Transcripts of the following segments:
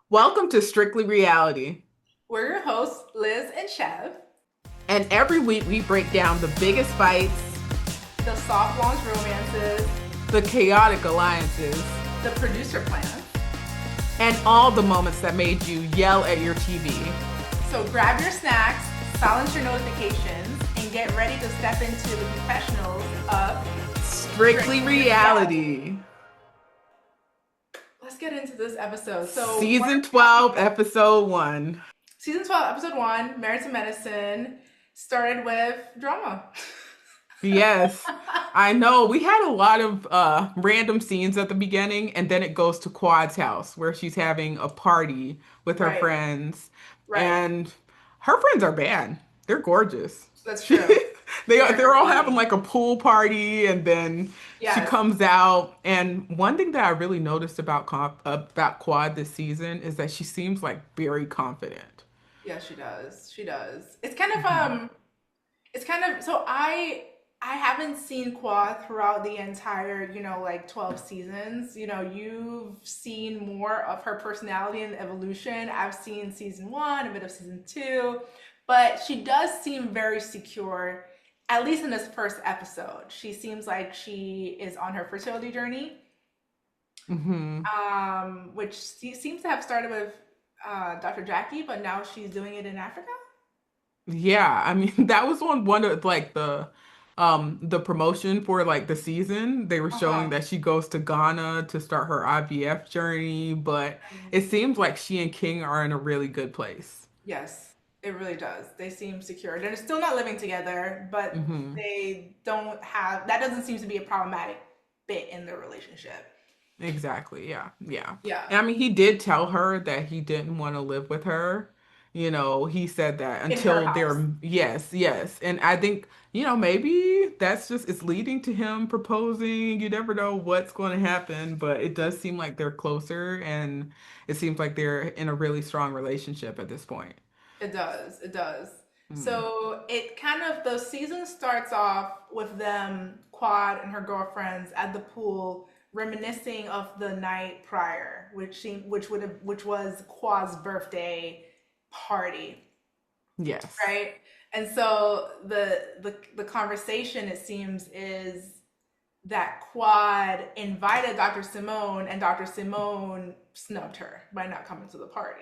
Welcome to Strictly Reality. We're your hosts, Liz and Shev, And every week we break down the biggest fights, the soft launch romances, the chaotic alliances, the producer plans. and all the moments that made you yell at your TV. So grab your snacks, silence your notifications, and get ready to step into the confessionals of Strictly Reality. Let's get into this episode. So, what are Season we talking 12, about? Episode 1. Season 12, Episode 1, Married to Medicine, started with drama. Yes, I know. We had a lot of random scenes at the beginning, and then it goes to Quad's house where she's having a party with her Right, friends, right. and her friends are bad. They're gorgeous. That's She, true. they are. They're They're very all having pretty. like a pool party, and then she Yes, comes out. And one thing that I really noticed about Quad this season is that she seems like very confident. yes, she does. She does. It's kind of Mhm. so I haven't seen Qua throughout the entire, like 12 seasons. You've seen more of her personality and evolution. I've seen season 1, a bit of season 2, but she does seem very secure, at least in this first episode. She seems like she is on her fertility journey, Mhm. which seems to have started with Dr. Jackie, but now she's doing it in Africa. Yeah, I mean that was on one of like the promotion for like the season. They were showing Uh-huh. that she goes to Ghana to start her IVF journey, but it seems like she and King are in a really good place. Yes, it really does. They seem secure. They're still not living together, but Hmm. they don't have that doesn't seem to be a problematic bit in their relationship. Exactly. Yeah. Yeah. Yeah. And I mean, he did tell her that he didn't want to live with her. You know, he said that In her until house. they're, yes, yes. And I think, maybe that's just, it's leading to him proposing. You never know what's going to happen, but it does seem like they're closer and it seems like they're in a really strong relationship at this point. It does. It does. Mm. So it kind of the season starts off with them, Quad and her girlfriends at the pool, reminiscing of the night prior, which was Quad's birthday party. Yes. Right? And so the conversation, it seems, is that Quad invited Dr. Simone and Dr. Simone snubbed her by not coming to the party.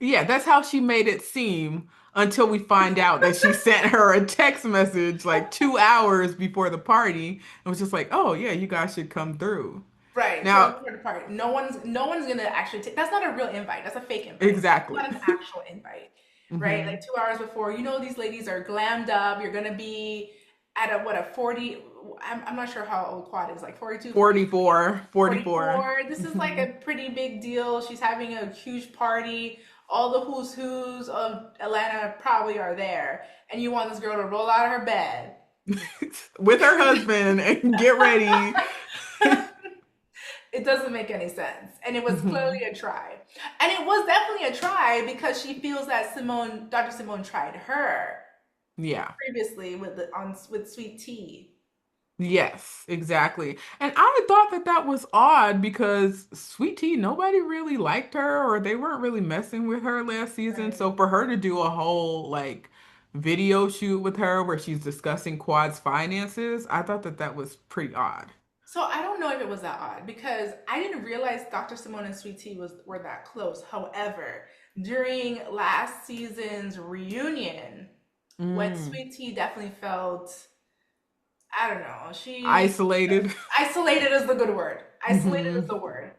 Yeah, that's how she made it seem until we find out that she sent her a text message like 2 hours before the party and was just like, "Oh yeah, you guys should come through." Right, 2 hours Now, before the party. No one's gonna actually take that's not a real invite. That's a fake invite. It's exactly. not an actual invite. Right? Like Hmm. 2 hours before, these ladies are glammed up. You're gonna be at a 40. I'm not sure how old Quad is, like 42, 44, 44. 44. This is like Hmm. a pretty big deal. She's having a huge party. All the who's who's of Atlanta probably are there. And you want this girl to roll out of her bed. With her husband and get ready. It doesn't make any sense. And it was clearly Hmm. a try. And it was definitely a try because she feels that Dr. Simone tried her Yeah. previously with Sweet Tea. Yes, exactly. And I thought that that was odd because Sweet Tea, nobody really liked her or they weren't really messing with her last season. Right. So for her to do a whole like video shoot with her where she's discussing Quad's finances, I thought that that was pretty odd. So I don't know if it was that odd because I didn't realize Dr. Simone and Sweet Tea were that close. However, during last season's reunion, when Mm. Sweet Tea definitely felt, I don't know, she Isolated. isolated is the good word. Isolated is Hmm. the word.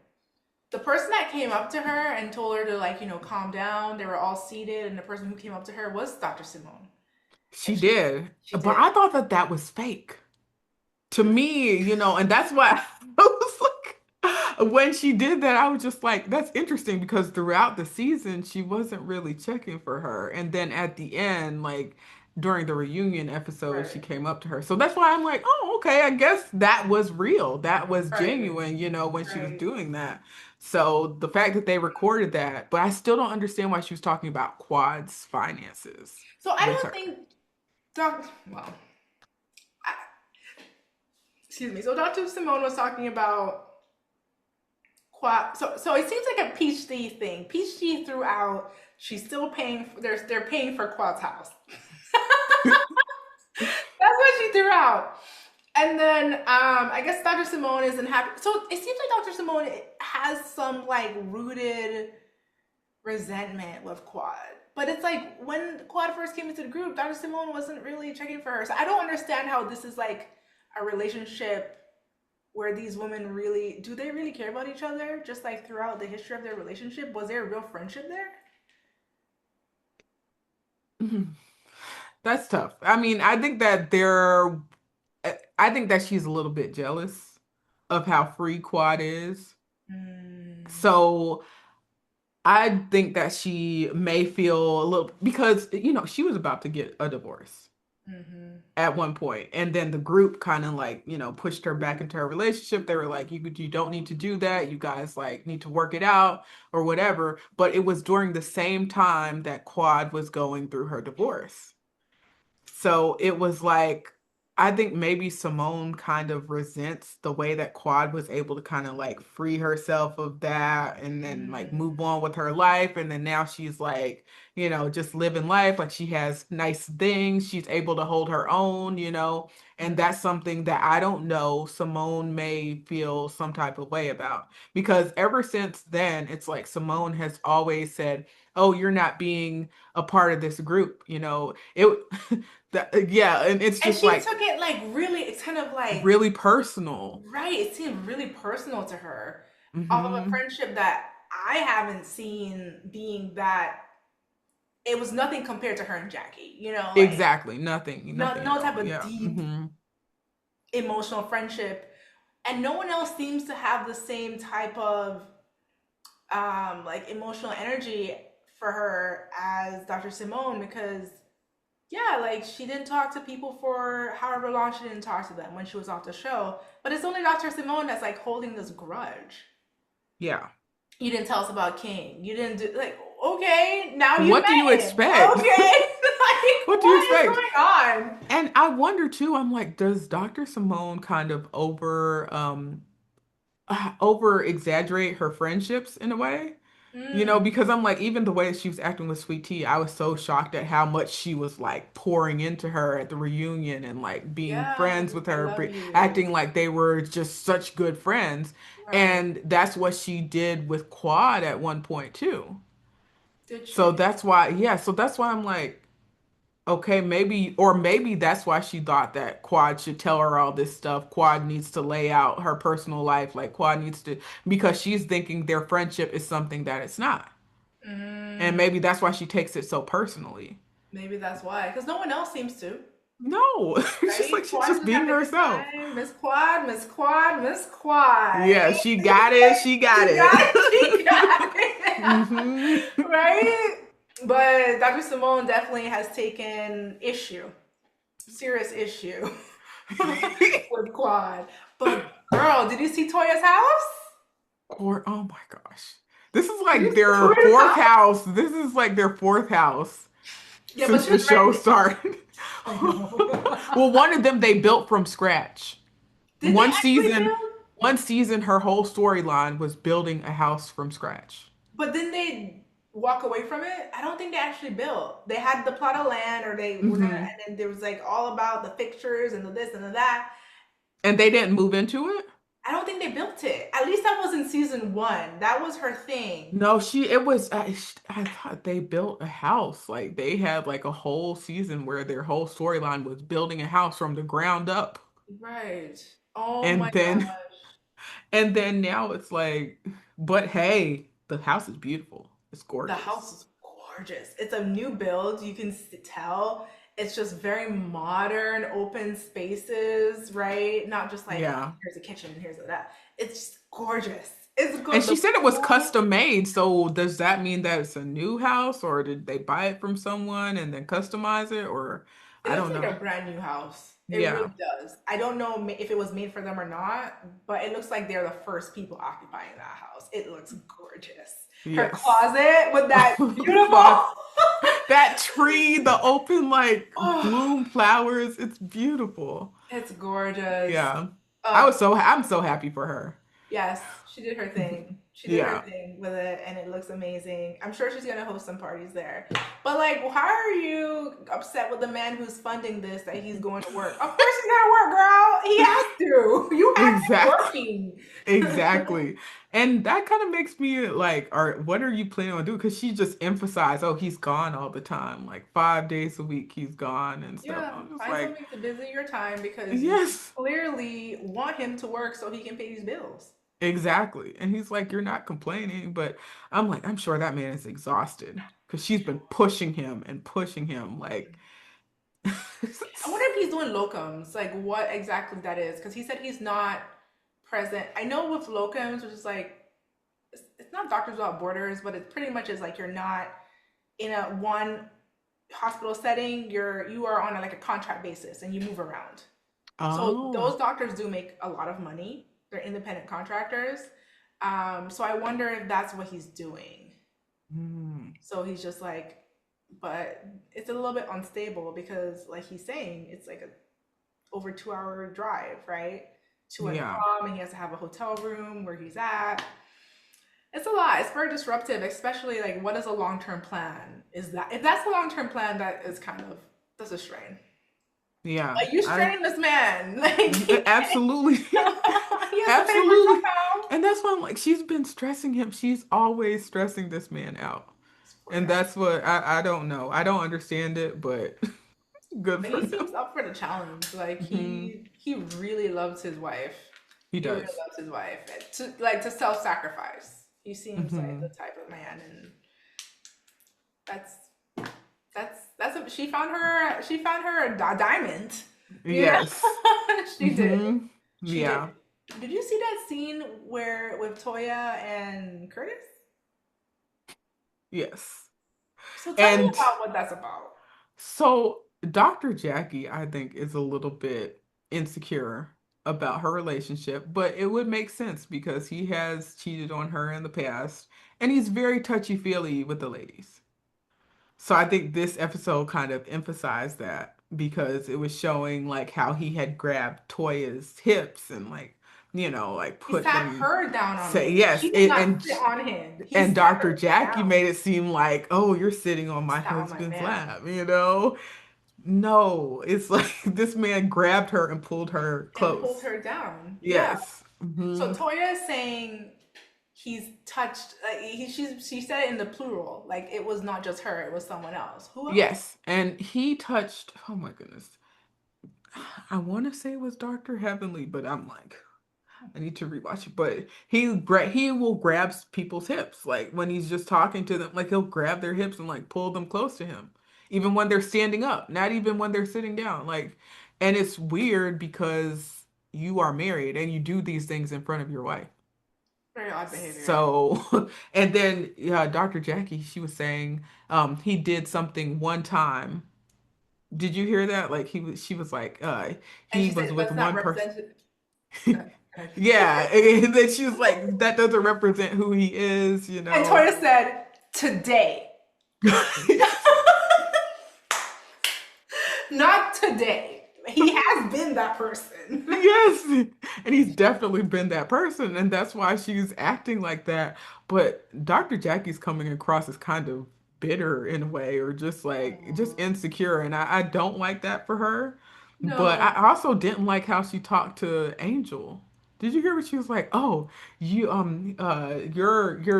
The person that came up to her and told her to, like, calm down, they were all seated, and the person who came up to her was Dr. Simone. She And she did. she But did. I thought that that was fake. To me, and that's why I was like, when she did that, I was just like, that's interesting because throughout the season, she wasn't really checking for her. And then at the end, like during the reunion episode, she Right. came up to her. So that's why I'm like, oh, okay, I guess that was real. That was Right. genuine, when she was Right. doing that. So the fact that they recorded that, but I still don't understand why she was talking about Quad's finances So I with don't her. think well, excuse me. So Dr. Simone was talking about So it seems like a Peach Tea thing. Peach Tea throughout, she's still paying. They're paying for Quad's house. That's what she threw out. And then I guess Dr. Simone isn't happy. So it seems like Dr. Simone has some like rooted resentment with Quad. But it's like when Quad first came into the group, Dr. Simone wasn't really checking for her. So I don't understand how this is like a relationship where these women really do they really care about each other? Just like throughout the history of their relationship, was there a real friendship there? That's tough. I mean, I think that she's a little bit jealous of how free Quad is. Mm, So I think that she may feel a little because she was about to get a divorce mm-hmm. at one point, and then the group kind of like pushed her back into her relationship. They were like, you don't need to do that. You guys like need to work it out or whatever. But it was during the same time that Quad was going through her divorce. So it was like, I think maybe Simone kind of resents the way that Quad was able to kind of like free herself of that and then like move on with her life. And then now she's like, just living life. Like she has nice things. She's able to hold her own. And Mm-hmm. that's something that I don't know Simone may feel some type of way about. Because ever since then, it's like Simone has always said, oh, you're not being a part of this group. It yeah, and it's And just she like took it like really, it's kind of like, really personal. right, it seemed really personal to her off of a Hmm. friendship that I haven't seen being that, it was nothing compared to her and Jackie, like Exactly. Nothing, no, nothing at no type all. of Yeah. deep Hmm. emotional friendship. And no one else seems to have the same type of like emotional energy for her as Dr. Simone because yeah, like she didn't talk to people for however long she didn't talk to them when she was off the show. But it's only Dr. Simone that's like holding this grudge. Yeah. You didn't tell us about King. You didn't do like okay, now you What do you met him. expect? Okay. Like What do you what is expect? going on? And I wonder too, I'm like, does Dr. Simone kind of over exaggerate her friendships in a way? Mm, Because I'm like, even the way she was acting with Sweet Tea, I was so shocked at how much she was like pouring into her at the reunion and like being yeah, friends with I her, love you. acting like they were just such good friends. Right. And that's what she did with Quad at one point too. Did So she? that's why, yeah, so that's why I'm like, okay, maybe, or maybe that's why she thought that Quad should tell her all this stuff. Quad needs to lay out her personal life, like Quad needs to, because she's thinking their friendship is something that it's not. And Mm, maybe that's why she takes it so personally. maybe that's why. Because no one else seems to. No, it's just Right? like she's Quad's just just being having a good herself. time. Miss Quad, Miss Quad, Miss Quad. Yeah, she got it. She got She got it. it. She got it. Hmm. Right? But Dr. Simone definitely has taken issue, serious issue with Quad. But girl, did you see Toya's house? Or oh my gosh. This is Did you like see their Toya's fourth house? house. This is like their fourth house Yeah, but since she the was show renting. started. I know. Well, one of them they built from scratch. Did they One actually season, build? one season, her whole storyline was building a house from scratch. But then they walk away from it. I don't think they actually built. They had the plot of land, or they were gonna, Hmm. and then there was like all about the fixtures and the this and the that. And they didn't move into it? I don't think they built it. At least that was in season one. That was her thing. No, it was, I thought they built a house. Like they had like a whole season where their whole storyline was building a house from the ground up. Right. Oh my And then, gosh. and then now it's like, but hey, the house is beautiful. It's The house gorgeous. is gorgeous. It's a new build. You can tell it's just very modern, open spaces, right? Not just like Yeah. here's a kitchen and here's a that. It's just gorgeous. It's And good. she The said it was pool. custom made. So does that mean that it's a new house or did they buy it from someone and then customize it? Or It I looks don't like know. a brand new house. It Yeah. really does. I don't know if it was made for them or not, but it looks like they're the first people occupying that house. It looks gorgeous. Her Yes. closet with that The beautiful. cloth, that tree, the open like Oh, bloom flowers, it's beautiful. it's gorgeous. Yeah. Uh, I'm so happy for her. yes, she did her thing. She did her Yeah. thing with it and it looks amazing. I'm sure she's gonna host some parties there. But like, how are you upset with the man who's funding this that he's going to work? Of course he's gonna work, girl. He has to. You have him Exactly. working. Exactly. And that kind of makes me like, what are you planning on doing? Because she just emphasized, oh, he's gone all the time. Like 5 days a week, he's gone and stuff. Yeah, I'm just find like, something to busy your time because you yes, clearly want him to work so he can pay these bills. exactly. And he's like, you're not complaining. But I'm like, I'm sure that man is exhausted because she's been pushing him and pushing him. Like, I wonder if he's doing locums, like what exactly that is, because he said he's not present. I know with locums, which is like it's not Doctors Without Borders, but it pretty much is like you're not in a one hospital setting. You are on like a contract basis and you move around. So oh, those doctors do make a lot of money. They're independent contractors. So I wonder if that's what he's doing. hmm, So he's just like, but it's a little bit unstable because, like he's saying, it's like a over 2 hour drive, right? To and yeah, from, and he has to have a hotel room where he's at. It's a lot. It's very disruptive, especially like what is a long term plan? Is that if that's a long term plan, that is kind of that's a strain. yeah. Like you I straining this man, like he absolutely, has to pay for absolutely. somehow. And that's why I'm like, she's been stressing him. She's always stressing this man out. This poor And guy. that's what I don't know. I don't understand it, but good But for he him. seems up for the challenge. Like Hmm. he really loves his wife. He He really does. loves his wife. To self sacrifice. He seems like the Hmm. type of man, and that's she found her a diamond. You know, Yes. she did. Hmm. She did. Yeah. Did you see that scene where with Toya and Curtis? Yes. So tell me And about what that's about. so Dr. Jackie, I think, is a little bit insecure about her relationship, but it would make sense because he has cheated on her in the past and he's very touchy-feely with the ladies. So I think this episode kind of emphasized that because it was showing like how he had grabbed Toya's hips and like, like He put sat them her down on say him. yes. She did not sit on him. He And sat Dr. her Jackie down. made it seem like, oh, you're sitting on my Sat on my husband's man. lap. No, it's like this man grabbed her and pulled her And pulled close. her down. Yeah. Yes. So Hmm. Toya is saying he's touched. She said it in the plural. Like it was not just her. It was someone else. Who else? Yes. And he touched, oh my goodness. I want to say it was Dr. Heavenly, but I'm like, I need to rewatch it. But he will grab people's hips, like when he's just talking to them, like he'll grab their hips and like pull them close to him, even when they're standing up, not even when they're sitting down. Like, and it's weird because you are married and you do these things in front of your wife. Very odd behavior. So, and then Dr. Jackie, she was saying, he did something one time. Did you hear that? Like she was like, And he she was said with that's not one person. represented. Good, good. Yeah, and then she was like, that doesn't represent who he is. And Toya said today, Yes. not today. He has been that person. Yes. And he's definitely been that person, and that's why she's acting like that. But Dr. Jackie's coming across as kind of bitter in a way, or just Aw. insecure, and I don't like that for her. But No, I also didn't like how she talked to Angel. Did you hear what she was like? Oh, your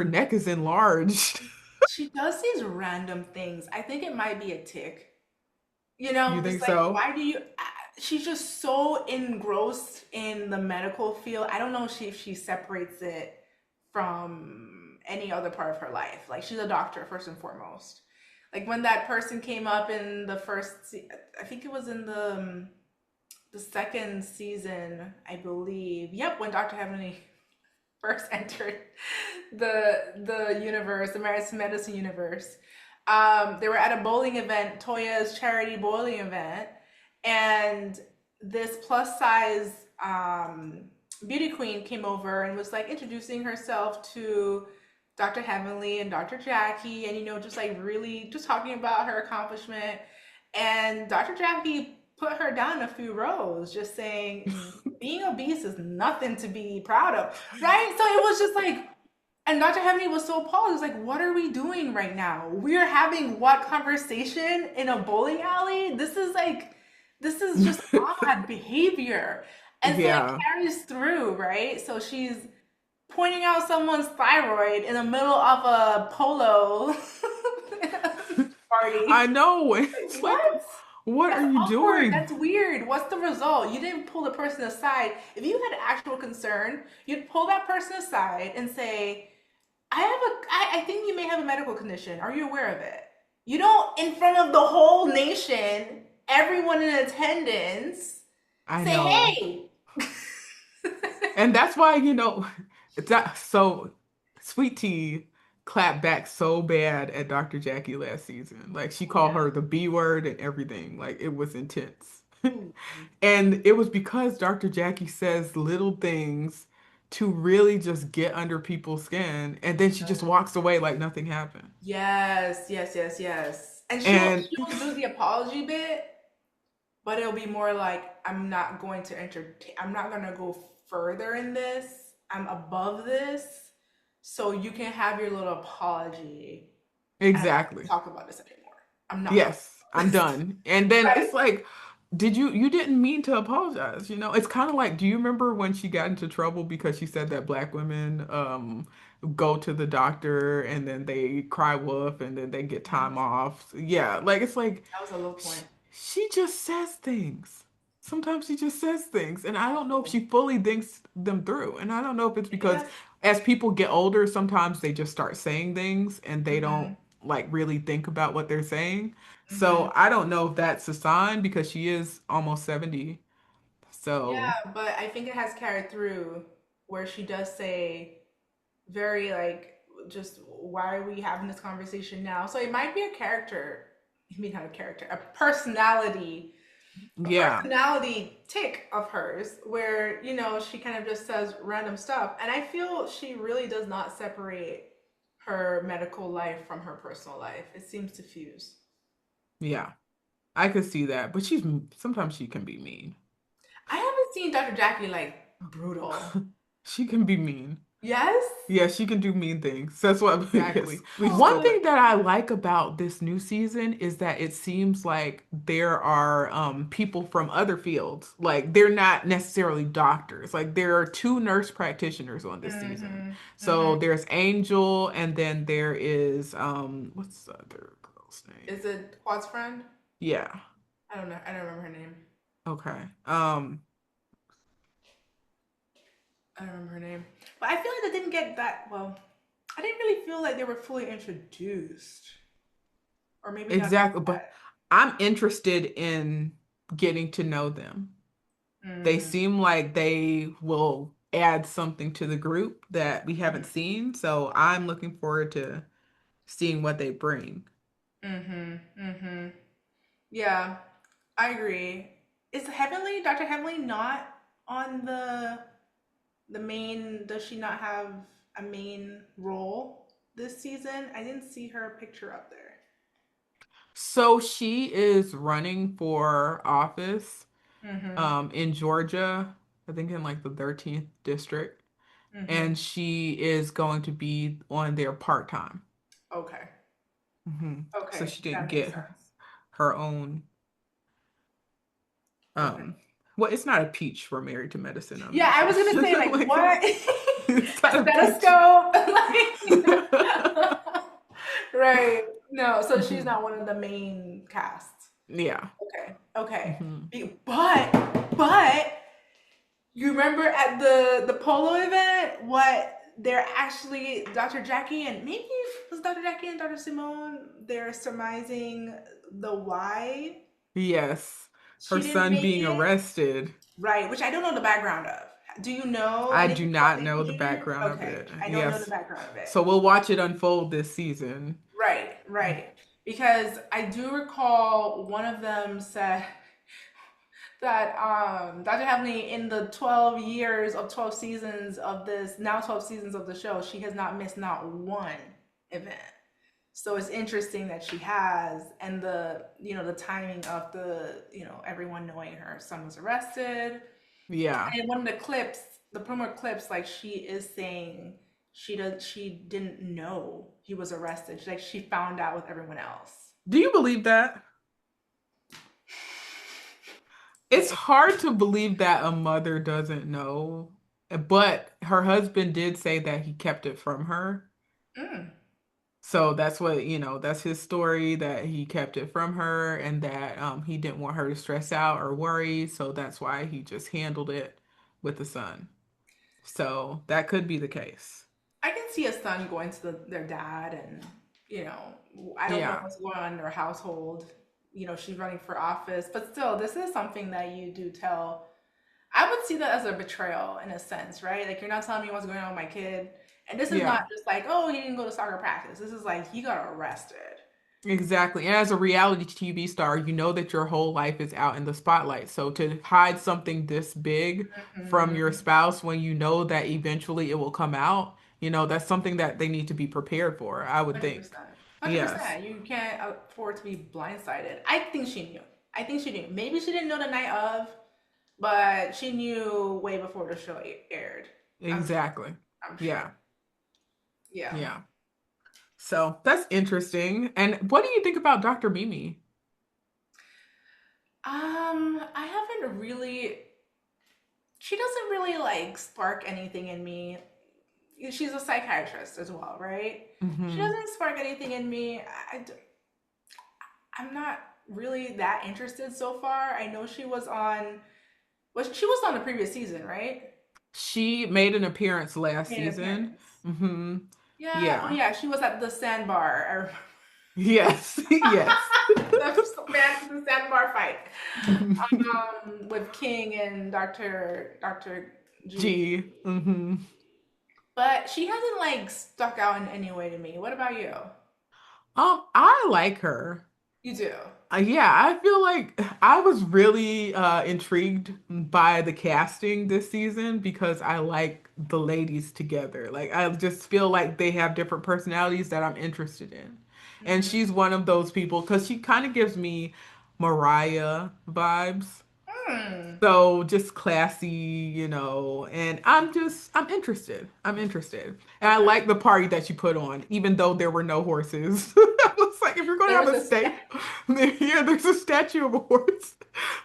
neck is enlarged. she does these random things. I think it might be a tick. You Just think like, so? why do you? She's just so engrossed in the medical field. I don't know if she separates it from any other part of her life. Like, she's a doctor first and foremost. Like when that person came up in the I think it was in the second season, I believe. Yep, when Dr. Heavenly first entered the universe, the medicine universe. They were at a bowling event, Toya's charity bowling event, and this plus size beauty queen came over and was like introducing herself to Dr. Heavenly and Dr. Jackie, and just like really just talking about her accomplishment. And Dr. Jackie put her down a few rows, just saying being obese is nothing to be proud of, right? So it was just like And Dr. Heavenly was so appalled. He was like, what are we doing right now? We're having what conversation in a bowling alley? This is just odd behavior. And so it Yeah. carries through, right? So she's pointing out someone's thyroid in the middle of a polo I party. know. Like, It's like, what? what are That's you awkward. doing? That's weird. What's the result? You didn't pull the person aside. If you had actual concern, you'd pull that person aside and say, I think you may have a medical condition. Are you aware of it? You don't, in front of the whole nation, everyone in attendance, I say, know. hey. And that's why, that so Sweet Tea clapped back so bad at Dr. Jackie last season. Like she called Yeah. her the B word and everything. Like it was intense. Ooh. And it was because Dr. Jackie says little things to really just get under people's skin, and then she just walks away like nothing happened. Yes, yes, yes, yes. And And she'll do the apology bit, but it'll be more like I'm not going to entertain. I'm not going to go further in this. I'm above this, so you can have your little apology. And I'm not going to exactly. talk about this anymore. I'm not talking Yes, I'm about this. done. And then Right. it's like, you didn't mean to apologize, you know? It's kind of like, do you remember when she got into trouble because she said that black women go to the doctor and then they cry wolf and then they get Mhm. time off? Yeah, like it's like That was a low she, point. she just says things. Sometimes she just says things, and I don't know if Oh, she fully thinks them through. And I don't know if it's maybe because that's. as people get older, sometimes they just start saying things and they don't Hmm. like really think about what they're saying. Hmm. So I don't know if that's a sign because she is almost 70. So Yeah, but I think it has carried through where she does say very like just why are we having this conversation now? So it might be a character, I mean not a character, a yeah, personality tick of hers where, she kind of just says random stuff. And I feel she really does not separate her medical life from her personal life. It seems to fuse. yeah, I could see that. But sometimes she can be mean. I haven't seen Dr. Jackie like brutal. She can be mean. Yes? Yeah, she can do mean things. That's what yes. Exactly. We One Oh, still thing that I like about this new season is that it seems like there are people from other fields. Like they're not necessarily doctors. Like there are two nurse practitioners on this season. mm-hmm, So mm-hmm. there's Angel and then there is what's the other girl's name? Is it Quad's friend? Yeah. I don't know. I don't remember her name. Okay. I don't remember her name. But I feel like they didn't get that well. I didn't really feel like they were fully introduced. Or maybe not Exactly, but yet. I'm interested in getting to know them. They Mm, seem like they will add something to the group that we haven't seen. So I'm looking forward to seeing what they bring. mm-hmm. Mm-hmm. Yeah, I agree. Is Dr. Heavenly not on the main, does she not have a main role this season? I didn't see her picture up there. So she is running for office Mm-hmm. in Georgia, I think in like the 13th district, Mm-hmm. and she is going to be on there part-time. Okay. So Okay. she didn't That makes get sense. her own Okay. um well, it's not a peach for Married to Medicine. I'm Yeah, not I sure. was gonna say like Like what? it's A not a peach. stethoscope? Right. No, so she's not one of the main cast. Yeah. Okay. Okay. Hmm. But you remember at the polo event what they're actually Dr. Jackie and maybe it was Dr. Jackie and Dr. Simone, they're surmising the why Yes. Her she didn't son make being it. arrested. Right, which I don't know the background of. Do you know I do anything about not the know the incident? background of Okay, it. I don't know the Yes. background of it. So we'll watch it unfold this season. Right, right. Because I do recall one of them said that Dr. Heavenly in the 12 years of 12 seasons of this, now 12 seasons of the show, she has not missed not one event. So it's interesting that she has, and the timing of everyone knowing her son was arrested. Yeah. And in one of the clips, the promo clips, like she is saying she didn't know he was arrested. She found out with everyone else. Do you believe that? It's Okay. hard to believe that a mother doesn't know, but her husband did say that he kept it from her. Mm. So that's what, that's his story, that he kept it from her and that he didn't want her to stress out or worry. So that's why he just handled it with the son. So that could be the case. I can see a son going to their dad, and I don't know Yeah. what's going on in their household. She's running for office, but still, this is something that you do tell. I would see that as a betrayal in a sense, right? Like, you're not telling me what's going on with my kid. And this is not Yeah. just like, oh, he didn't go to soccer practice. This is like, he got arrested. Exactly. And as a reality TV star, you know that your whole life is out in the spotlight. So to hide something this big from your Hmm. spouse when you know that eventually it will come out, that's something that they need to be prepared for, I would think. 100%. Yes. 100%. You can't afford to be blindsided. I think she knew. I think she knew. Maybe she didn't know the night of, but she knew way before the show aired. I'm sure. Exactly. I'm sure. Yeah. Yeah. Yeah. So that's interesting. And what do you think about Dr. Mimi? I haven't really. She doesn't really like spark anything in me. She's a psychiatrist as well, right? She Hmm. doesn't spark anything in me. I'm not really that interested so far. I know she was on the previous season, right? She made an appearance last Made an season. appearance. Hmm. Yeah. Oh Yeah. yeah, she was at the sandbar. Yes. Yes. The sandbar fight with King and Doctor G. G. Hmm. But she hasn't like stuck out in any way to me. What about you? I like her. You do. Yeah, I feel like I was really intrigued by the casting this season because I like the ladies together. Like I just feel like they have different personalities that I'm interested in. And Hmm. she's one of those people because she kind of gives me Mariah vibes. Hmm. So just classy, and I'm interested. I'm interested. And I Okay. like the party that you put on, even though there were no horses. I was like, if you're gonna There have was a a stake, yeah, there's a statue of a horse.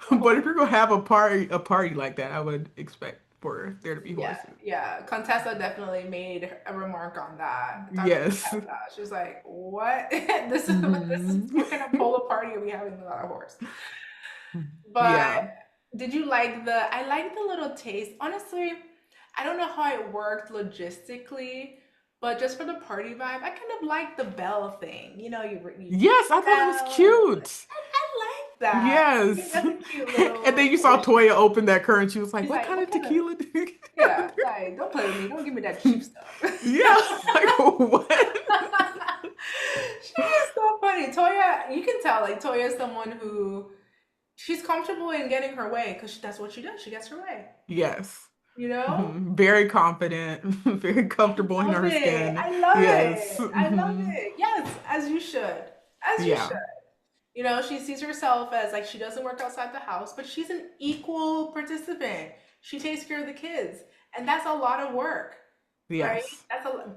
But if you're gonna have a party like that, I would expect for there to be yeah, horses. yeah. Contessa definitely made a remark on that. Dr. Yes. Contessa. She was like, "What? This is Hmm. what kind of polo party are we having without a horse?" But Yeah. did you like the? I like the little taste. Honestly, I don't know how it worked logistically, but just for the party vibe, I kind of like the bell thing. You ring Yes, I the thought it was bell, and cute. I like that. I think Yes. that's a cute And then little you saw tradition. Toya open that current. She was like, She's "What like, kind "What of kind of?" tequila do you Yeah, like, don't play with me. Don't give me that get?" cheap stuff. Yeah, like what? She is so funny. Toya, you can tell, like, Toya is someone who she's comfortable in getting her way because that's what she does. She gets her way, Yes. you know? Very confident, very comfortable in Love her it. skin. I love Yes. it. I love it. Yes, as you should. As you Yeah. should. She sees herself as like she doesn't work outside the house, but she's an equal participant. She takes care of the kids, and that's a lot of work, right? Yes.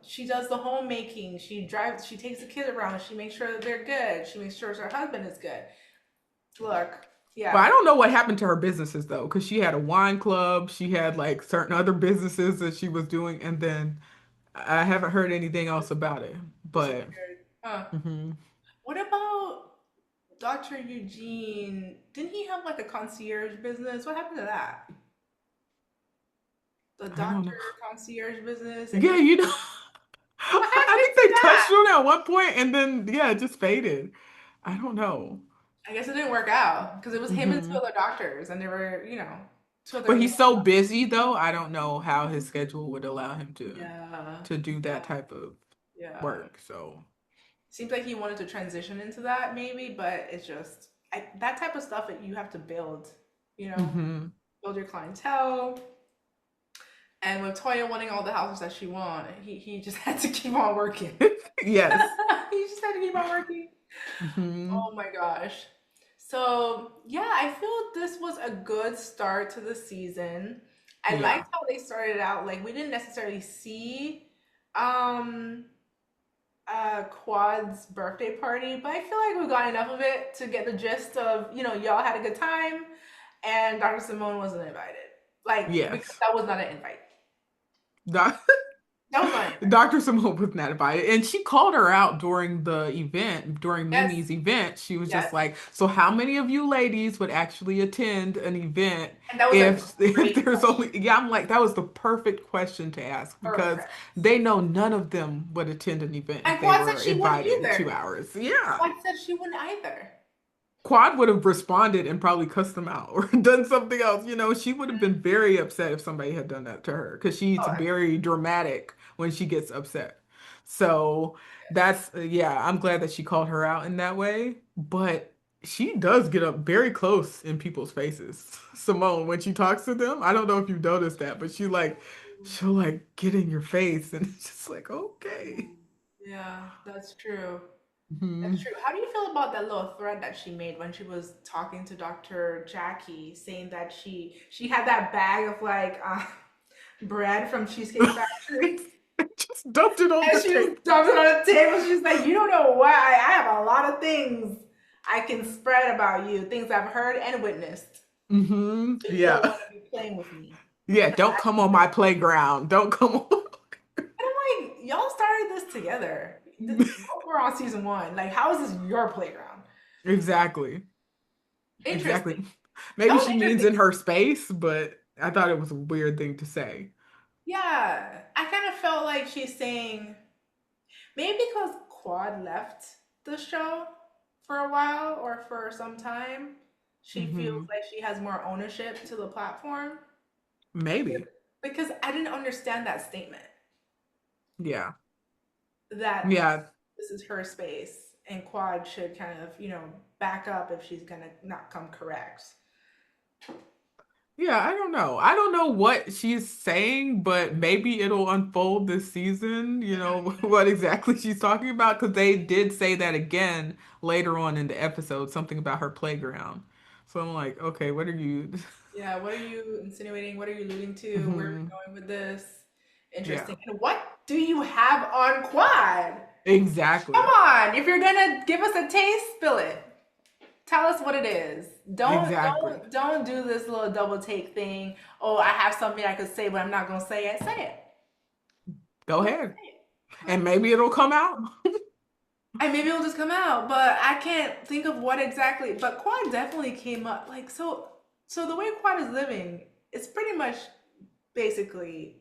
She does the homemaking. She takes the kids around. She makes sure that they're good. She makes sure her husband is good. Look, But I yeah. don't know what happened to her businesses though, because she had a wine club, she had like certain other businesses that she was doing, and then I haven't heard anything else about it. But Disappeared. Huh. mhm. What about Dr. Eugene? Didn't he have like a concierge business? What happened to that? The I don't doctor know. concierge business, and Yeah, he what I happened think to they touched that? on it at one point, and then yeah, it just faded. I don't know. I guess it didn't work out because it was him and two Hmm. other doctors, and they were, two other But main. he's so busy though. I don't know how his schedule would allow him to Yeah, to do that type of yeah. work. So, Seems like he wanted to transition into that maybe, but it's just that type of stuff that you have to build, you know, hmm. build your clientele. And with Toya wanting all the houses that she wanted, he just had to keep on working. Yes. He just had to keep on working. Hmm. Oh my gosh. So, yeah, I feel this was a good start to the season. I Yeah. liked how they started out. Like, we didn't necessarily see, Um, Quad's birthday party, but I feel like we got enough of it to get the gist of, y'all had a good time, and Dr. Simone wasn't invited. Like, because Yes. that was not an invite. Doc- That was not an invite. Dr. Simone was not invited. And she called her out during the event, during Yes, Mimi's event. She was just yes. like, so how many of you ladies would actually attend an event And that was a if great there's question. only, yeah, I'm like, that was the perfect question to ask because Perfect. they know none of them would attend an event if And they Quad said were she wouldn't invited either. 2 hours. Yeah. Quad said she wouldn't either. Quad would have responded and probably cussed them out or done something else. You know, she would have been very upset if somebody had done that to her because she's Oh, very dramatic when she gets upset. So that's, yeah, I'm glad that she called her out in that way. But she does get up very close in people's faces. Simone, when she talks to them, I don't know if you've noticed that, but she'll like get in your face and it's just like, okay. yeah, that's true. That's Mhm. true. How do you feel about that little thread that she made when she was talking to Dr. Jackie, saying that she had that bag of like bread from Cheesecake Factory, Just dumped it on and the she was table. dumping it on the table. She's like, "You don't know what I have a lot of things I can spread about you, things I've heard and witnessed. So you don't Yeah. want to be playing with me Yeah, because don't I come can on bring my it." playground. Don't come on. And I'm like, y'all started this together. We're on season one. Like, how is this your playground? Exactly. Interesting. Exactly. That Maybe was she means interesting. in her space, but I thought it was a weird thing to say. Yeah, I kind of felt like she's saying maybe because Quad left the show for a while or for some time, she feels Hmm. like she has more ownership to the platform. Maybe. Because I didn't understand that statement Yeah. that Yeah. this is her space and Quad should kind of, back up if she's gonna not come correct. Yeah, I don't know. I don't know what she's saying, but maybe it'll unfold this season, you know, what exactly she's talking about, because they did say that again later on in the episode, something about her playground. So I'm like, okay, what are you? Yeah, what are you insinuating? What are you alluding to? Where are we Hmm. going with this? Yeah, Interesting. And what do you have on Quad? Come exactly. on, if you're gonna give us a taste, spill it. Tell us what it is. Don't Exactly. don't don't do this little double take thing. Oh, I have something I could say, but I'm not gonna say it. Say it. Go Go ahead. say it. Go And ahead. maybe it'll come out. And maybe it'll just come out, but I can't think of what exactly. But Quad definitely came up like so. So the way Quad is living, it's pretty much basically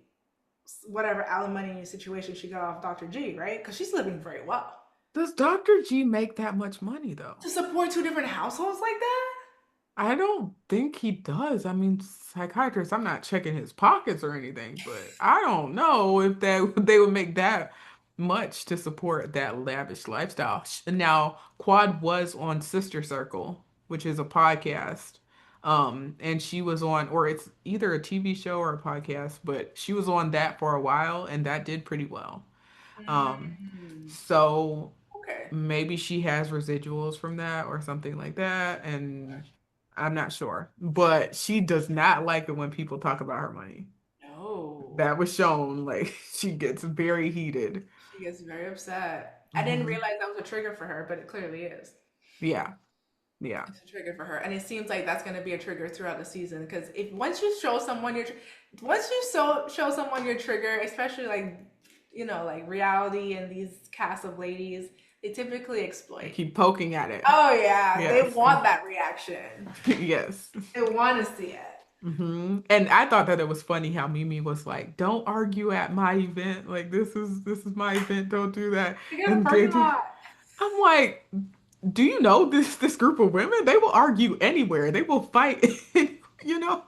whatever alimony situation she got off Dr. G, right? Because she's living very well. Does Dr. G make that much money though? To support two different households like that? I don't think he does. I mean, psychiatrist, I'm not checking his pockets or anything, but I don't know if that they would make that much to support that lavish lifestyle. Now, Quad was on Sister Circle, which is a podcast. And she was on, or it's either a TV show or a podcast, but she was on that for a while, and that did pretty well. Um, Mm, so okay. maybe she has residuals from that or something like that, and I'm not sure. But she does not like it when people talk about her money. No. That was shown. Like she gets very heated. She gets very upset. I didn't Hmm. realize that was a trigger for her, but it clearly is. Yeah, yeah. It's a trigger for her, and it seems like that's going to be a trigger throughout the season. Because if once you show someone once you show someone your trigger, especially like like reality and these cast of ladies, they typically They exploit. keep poking at it. Oh yeah, they Yes, want that reaction. yes. They want to see it. And I thought that it was funny how Mimi was like, "Don't argue at my event. Like this is my event. Don't do that." They get in the And parking lot. I'm like, do you know this group of women? They will argue anywhere. They will fight, you know?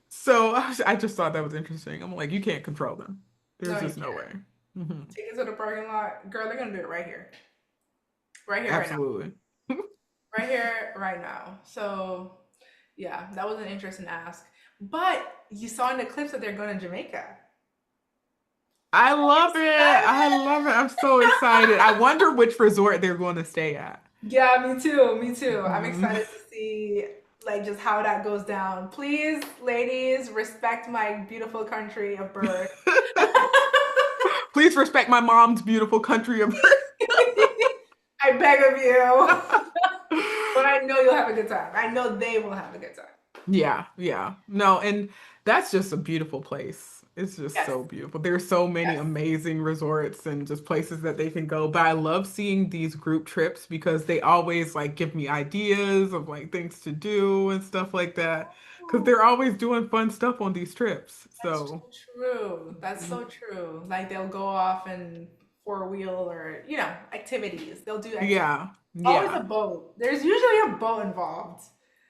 So I just thought that was interesting. I'm like, you can't control them. No, There's you just no can't. way. Hmm. Take it to the parking lot, girl. They're gonna do it right here, right now, Absolutely. right here, right now. So yeah, that was an interesting ask. But you saw in the clips that they're going to Jamaica. I love it. I Excited! love it. I'm so excited. I wonder which resort they're going to stay at. Yeah, me too. Me too. I'm Mhm. excited to see like just how that goes down. Please, ladies, respect my beautiful country of birth. Please respect my mom's beautiful country of I beg of you. But I know you'll have a good time. I know they will have a good time. Yeah, yeah. No, and that's just a beautiful place. It's just Yes. so beautiful. There's so many Yes. amazing resorts and just places that they can go. But I love seeing these group trips because they always like give me ideas of like things to do and stuff like that. Because Ooh, they're always doing fun stuff on these trips. that's So, so true. That's so true. Like they'll go off and four wheel or activities. They'll do activities. yeah, Always a yeah, boat. There's usually a boat involved.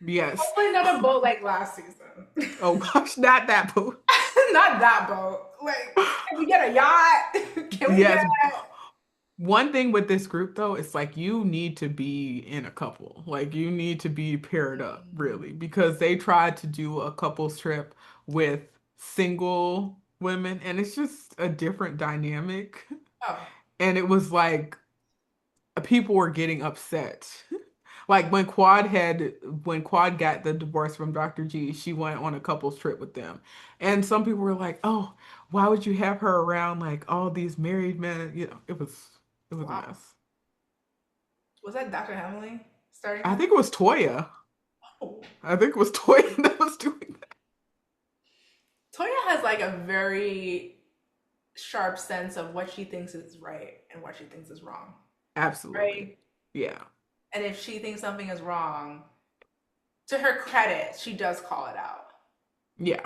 yes. Hopefully not a boat like last season. Oh gosh, not that boo. Not that boat. Like, can we get a yacht? Can we get Yes. One thing with this group though, it's like you need to be in a couple. Like you need to be paired up, really, because they tried to do a couples trip with single women and it's just a different dynamic. oh And it was like people were getting upset. Like when Quad got the divorce from Dr. G, she went on a couples trip with them. And some people were like, "Oh, why would you have her around like all these married men?" It was a wow. mess. Was that Dr. Hemley starting I that? think it was Toya. Oh. I think it was Toya that was doing that. Toya has like a very sharp sense of what she thinks is right and what she thinks is wrong. Absolutely. Right? Yeah. And if she thinks something is wrong, to her credit, she does call it out. Yeah.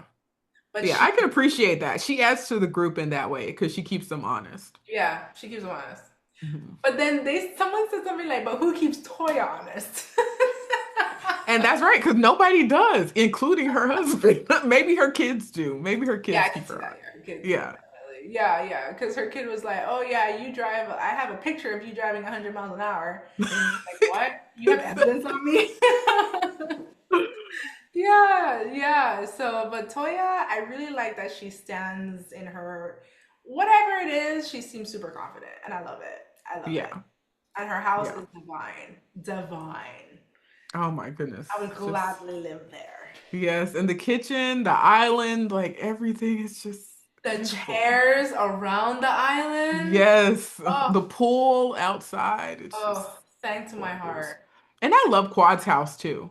But Yeah, she, I can appreciate that. She adds to the group in that way because she keeps them honest. yeah, she keeps them honest. Mhm. But then someone said something like, "But who keeps Toya honest?" And that's right, because nobody does, including her husband. Maybe her kids do. Maybe her Yeah, kids I can keep see her that. honest. Yeah, her kids do Yeah. definitely. Yeah, yeah, because her kid was like, "Oh yeah, you drive. I have a picture of you driving 100 miles an hour," and he's like, "What? You have evidence on me?" Yeah, yeah. So, but Toya, I really like that she stands in her whatever it is. She seems super confident, and I love it. I love it. Yeah. And her house Yeah. is divine, divine. Oh my goodness. I would It's just gladly live there. yes. And the kitchen, the island, like everything is just The beautiful. chairs around the island. Yes. Oh, The pool outside. It's just oh, sang to my gorgeous. heart. And I love Quad's house too.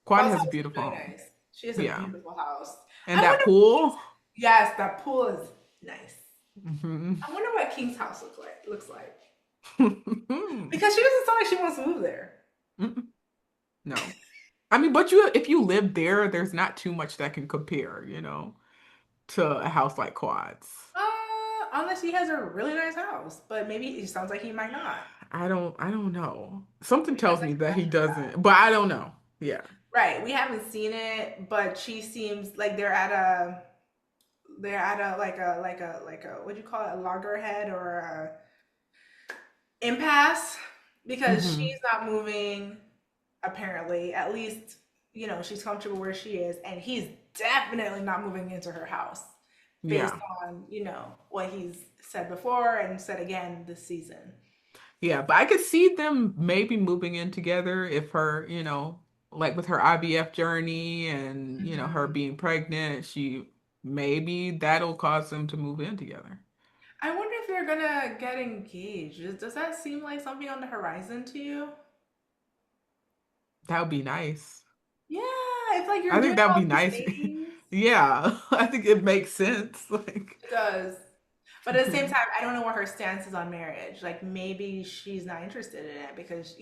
Quad Qual's has a house is beautiful really home. nice. She has a Yeah. beautiful house. And I that wonder what King's, pool. yes, that pool is nice. Mhm. I wonder what King's house looks like. Because she doesn't sound like she wants to move there. Mm-mm. No. I mean, but you if you live there, there's not too much that can compare, to a house like Quad's. Unless he has a really nice house, but maybe it sounds like he might not. I don't know. Something Maybe he has tells like me a that he bachelor pad. doesn't, but I don't know. Yeah. Right, we haven't seen it, but she seems like they're at a like a what do you call it, a loggerhead or a impasse because Hmm. she's not moving apparently. At least she's comfortable where she is, and he's definitely not moving into her house based Yeah. on what he's said before and said again this season. Yeah, but I could see them maybe moving in together if her, like with her IVF journey and, her Mhm. being pregnant, maybe that'll cause them to move in together. I wonder if they're gonna get engaged. Does that seem like something on the horizon to you? That would be nice. Yeah, it's like you're I think doing that would all be these nice. things. Yeah, I think it makes sense. Like, It does. But at the same time, I don't know what her stance is on marriage. Like maybe she's not interested in it because,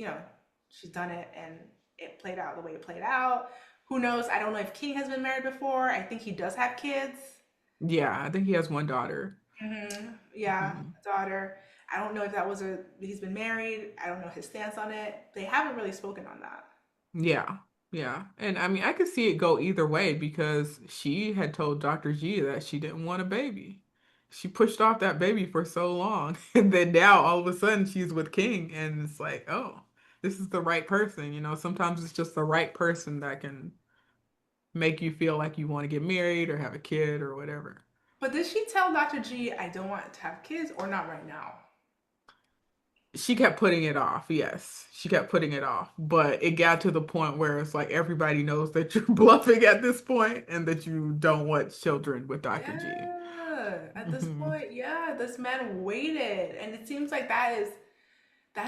she's done it and it played out the way it played out. Who knows? I don't know if King has been married before. I think he does have kids. yeah, I think he has one daughter. Yeah, Mhm. a daughter. I don't know if he's been married. I don't know his stance on it. They haven't really spoken on that. Yeah, yeah. And I mean, I could see it go either way because she had told Dr. G that she didn't want a baby. She pushed off that baby for so long. And then now all of a sudden she's with King and it's like, oh, this is the right person. Sometimes it's just the right person that can make you feel like you want to get married or have a kid or whatever. But did she tell Dr. G, I don't want to have kids or not right now? She kept putting it off. Yes, she kept putting it off. But it got to the point where it's like everybody knows that you're bluffing at this point and that you don't want children with Dr. G. Yeah. At this Hmm. point, yeah, this man waited, and it seems like that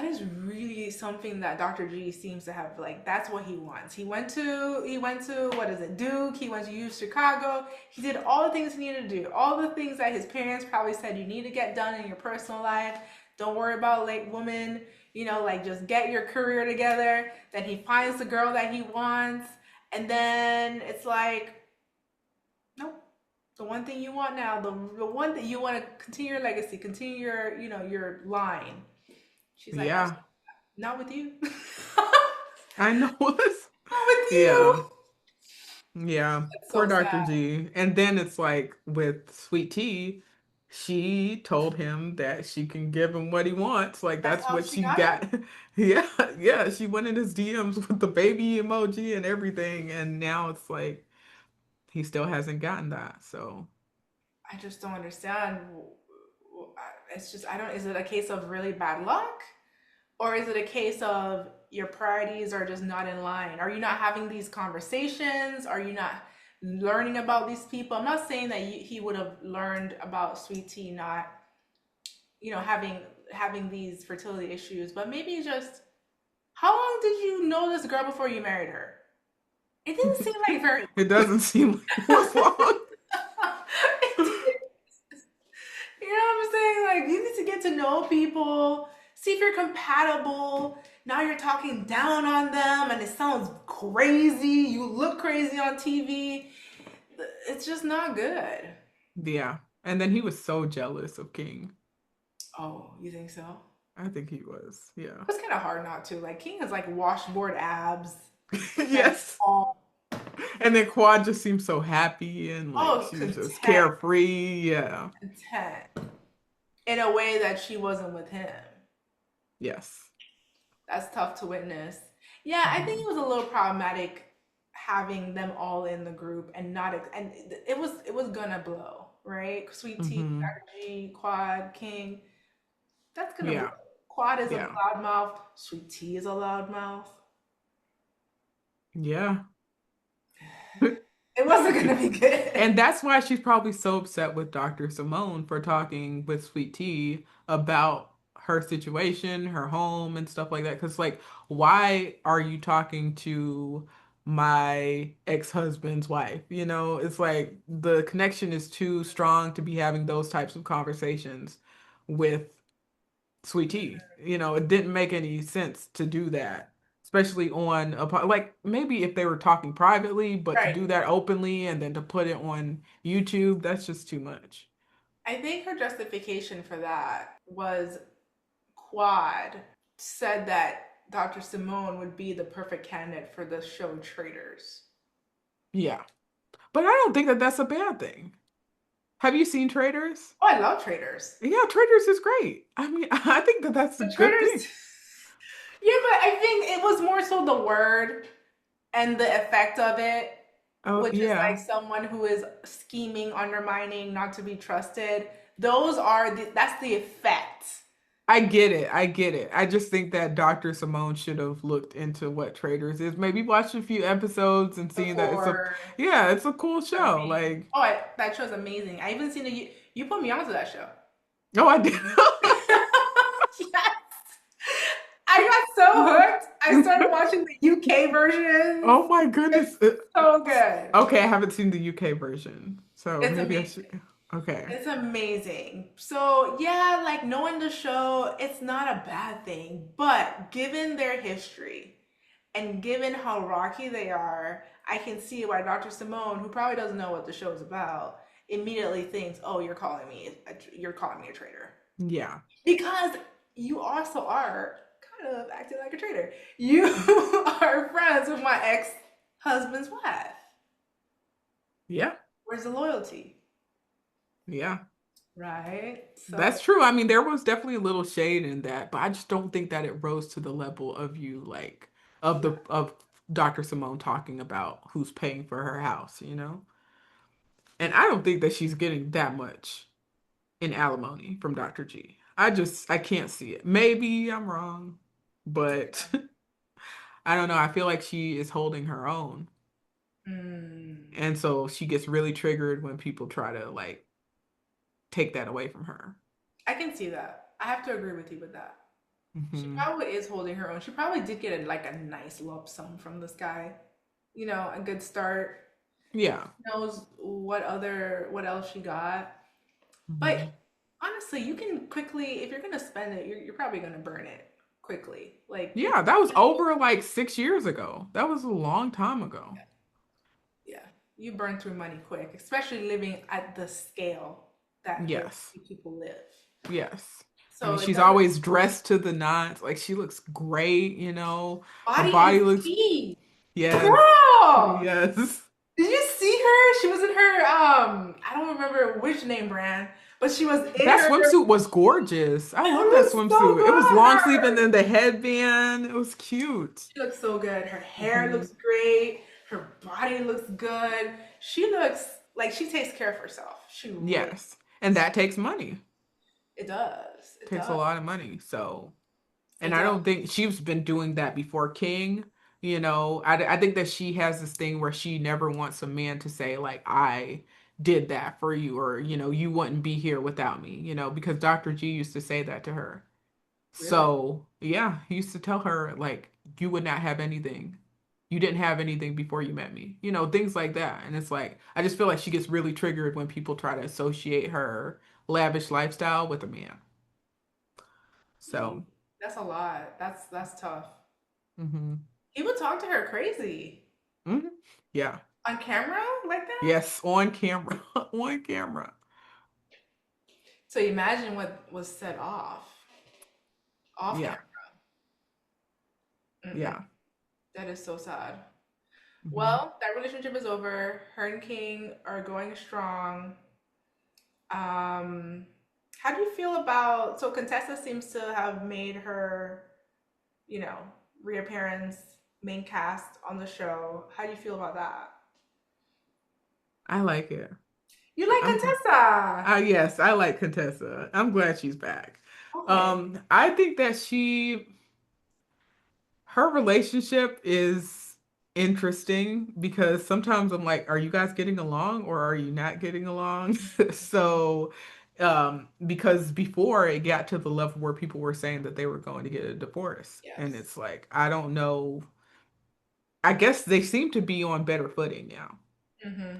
is really something that Dr. G seems to have, like, that's what he wants. He went to what is it, Duke, he went to U Chicago. He did all the things he needed to do, all the things that his parents probably said you need to get done in your personal life. Don't worry about late woman, like just get your career together. Then he finds the girl that he wants, and then it's like, nope. The one thing you want now, the one that you want to continue your legacy, continue your line. She's like, Yeah, not with you. I know. Not with you. Yeah. Yeah, That's poor so Dr. sad. G. And then it's like with Sweet Tea, she told him that she can give him what he wants. Like That's that's how what she she got him. got. Yeah, yeah. She went in his DMs with the baby emoji and everything, and now it's like he still hasn't gotten that. So I just don't understand. It's just, I don't, is it a case of really bad luck? Or is it a case of your priorities are just not in line? Are you not having these conversations? Are you not learning about these people? I'm not saying that he would have learned about Sweet Tea not, having these fertility issues, but maybe just, how long did you know this girl before you married her? It didn't seem like very it doesn't seem like it was long. You know what I'm saying? Like, you need to get to know people, see if you're compatible. Now you're talking down on them and it sounds crazy. You look crazy on TV. It's just not good. Yeah. And then he was so jealous of King. Oh, you think so? I think he was. Yeah. It's kind of hard not to. Like, King has like washboard abs and Yes. all. And then Quad just seemed so happy and like Oh, she was just content, carefree. Yeah. content in a way that she wasn't with him. Yes. That's tough to witness. Yeah, I think Mhm. it was a little problematic having them all in the group and not and it was gonna blow, right? Sweet Tea, Mhm. Dr. G, Quad, King, that's gonna blow. Yeah. Quad is a Yeah. loudmouth. Sweet Tea is a loudmouth. Yeah. It wasn't gonna be good. And that's why she's probably so upset with Dr. Simone for talking with Sweet Tea about her situation, her home, and stuff like that. Because, like, why are you talking to my ex-husband's wife? You know, it's like the connection is too strong to be having those types of conversations with Sweet tea. You know, it didn't make any sense to do that, especially on like maybe if they were talking privately, but to Right. do that openly and then to put it on YouTube, that's just too much. I think her justification for that was Quad said that Dr. Simone would be the perfect candidate for the show Traitors. Yeah. But I don't think that that's a bad thing. Have you seen Traders? Oh, I love Traitors. Yeah, Traders is great. I mean, I think that that's a But good Traitors, thing. yeah, but I think it was more so the word and the effect of it, Oh, which is like yeah. someone who is scheming, undermining, not to be trusted. That's the effect. I get it. I get it. I just think that Dr. Simone should have looked into what Traders is. Maybe watched a few episodes and seen that Before yeah, it's a cool for show. me. Like, Oh, that show's amazing. I even seen you put me onto that show. oh, I did. Yes. I got so hooked. I started watching the UK versions. Oh my It's goodness. so good. Okay, I haven't seen the UK version. So It's maybe I amazing. should. Okay. It's amazing. So, yeah, like knowing the show, it's not a bad thing. But given their history and given how rocky they are, I can see why Dr. Simone, who probably doesn't know what the show is about, immediately thinks, "Oh, you're calling me a traitor." Yeah. Because you also are kind of acting like a traitor. You are friends with my ex-husband's wife. Yeah. Where's the loyalty? Yeah. Right? So, That's true. I mean, there was definitely a little shade in that, but I just don't think that it rose to the level of you like of Dr. Simone talking about who's paying for her house, you know? And I don't think that she's getting that much in alimony from Dr. G. I can't see it. Maybe I'm wrong, but I don't know. I feel like she is holding her own. mm, And so she gets really triggered when people try to like take that away from her. I can see that. I have to agree with you with that. She Hmm. probably is holding her own. She probably did get like a nice lump sum from this guy. You know, a good start. Yeah. Knows what else she got. But Hmm. honestly, you can quickly, if you're gonna spend it, you're probably gonna burn it quickly. Like you Yeah, that was over like 6 years ago. That was a long time ago. yeah, you burn through money quick, especially living at the scale that very Yes. few people live. Yes. I mean, So it she's doesn't. always dressed to the nines. Like she looks great, Her Body body is looks, key. yes. Girl, Yes. did you see her? She was in her I don't remember which name brand, but she was in That her. swimsuit was gorgeous. I It love that looks so swimsuit. It was long sleeve and good. then the headband. It was cute. She looks so good. Her hair Hmm. looks great. Her body looks good. She looks like she takes care of herself. She really, Yes. And that takes money. it does. It Takes a does. lot of money. So, and It I does. don't think she's been doing that before King. I think that she has this thing where she never wants a man to say, like, I did that for you, or, you wouldn't be here without me, because Dr. G used to say that to her. Really. So, yeah, he used to tell her, like, you would not have anything. You didn't have anything before you met me, things like that. And it's like, I just feel like she gets really triggered when people try to associate her lavish lifestyle with a man. Gee, So, that's a lot. That's tough. hmm He would talk to her crazy hmm yeah. on camera like that. Yes, on camera. On camera. So imagine what was said off Yeah. camera. Mm-mm. Yeah. That is so sad. Hmm. Well, that relationship is over. Her and King are going strong. Um, how do you feel about so Contessa seems to have made her, you know, reappearance, main cast on the show. How do you feel about that? I like it. You like I'm Contessa. yes, I like Contessa. I'm glad she's back. Okay. I think that her relationship is interesting because sometimes I'm like, are you guys getting along or are you not getting along? So, because before it got to the level where people were saying that they were going to get a divorce, and Yes. it's like, I don't know. I guess they seem to be on better footing now. Mm-hmm.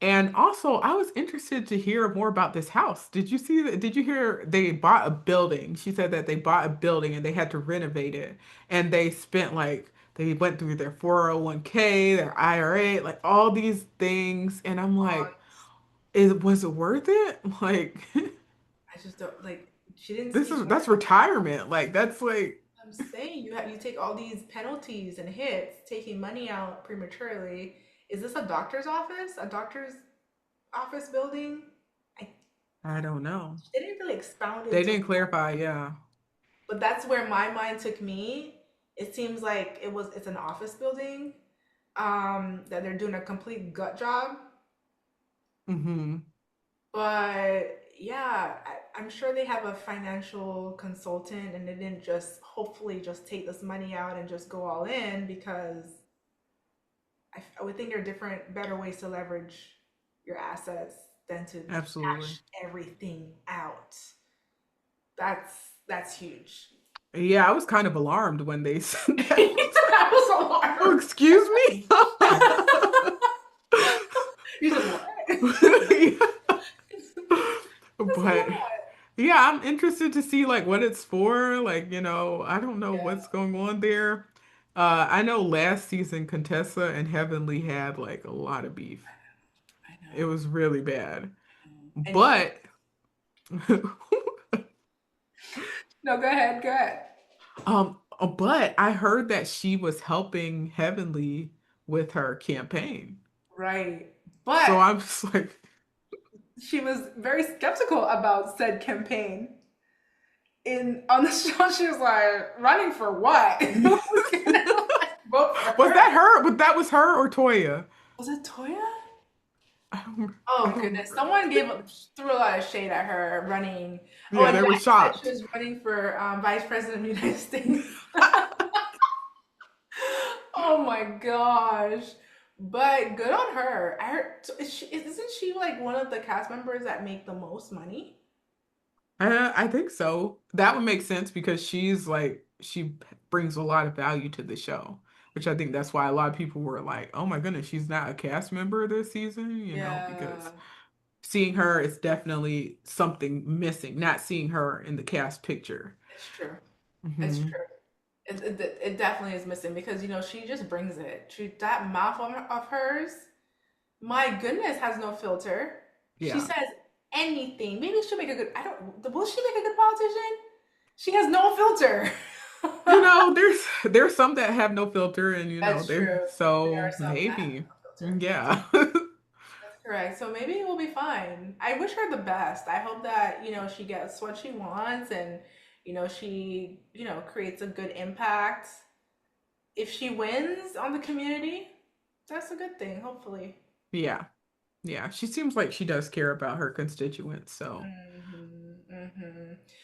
And also, I was interested to hear more about this house. Did you see that? Did you hear they bought a building? She said that they bought a building and they had to renovate it. And they spent like, they went through their 401k, their IRA, like all these things. And I'm like, was it worth it? Like, I just don't like. She didn't speak more. that's retirement. Like, that's like, I'm saying you take all these penalties and hits, taking money out prematurely. Is this a doctor's office? A doctor's office building? I I don't know. They didn't really expound They into, didn't clarify. Yeah. but that's where my mind took me. It seems like it's an office building, that they're doing a complete gut job. Hmm. But yeah, I'm sure they have a financial consultant and they didn't just hopefully just take this money out and just go all in because I would think there are different, better ways to leverage your assets than to Absolutely. cash everything out. That's that's huge. Yeah, I was kind of alarmed when they said that. I was Oh, alarmed. excuse me. You said what? That's a But lot. yeah, I'm interested to see like what it's for. Like, I don't know Yeah, what's going on there. I know last season Contessa and Heavenly had like a lot of beef. I It know. was really bad. I know. And she, But no, go ahead, go ahead. but I heard that she was helping Heavenly with her campaign. Right. So But I'm just like, she was very skeptical about said campaign. In on the show, she was like, running for what? Who's gonna like, vote for was her? that her? But that was her or Toya? Was it Toya? I Oh don't goodness. remember. Someone threw a lot of shade at her running. Oh, Yeah, and they were Jackie said she shocked. was running for vice president of the United States. Oh my gosh. But good on her. I heard, so isn't she like one of the cast members that make the most money? I think so. That would make sense because she's like she brings a lot of value to the show, which I think that's why a lot of people were like, "Oh my goodness, she's not a cast member this season," because Yeah, seeing her is definitely something missing, not seeing her in the cast picture. it's true. It's Hmm. true. It definitely is missing because she just brings it. That mouth of hers, my goodness, has no filter. She Yeah. says anything. Maybe she'll make a good. I don't. Will she make a good politician? She has no filter. There's some that have no filter and That's they're true. There are so some that have maybe. no filter. Yeah. That's correct. So maybe it will be fine. I wish her the best. I hope that, she gets what she wants and, she, creates a good impact. If she wins on the community, that's a good thing, hopefully. Yeah. Yeah. She seems like she does care about her constituents, so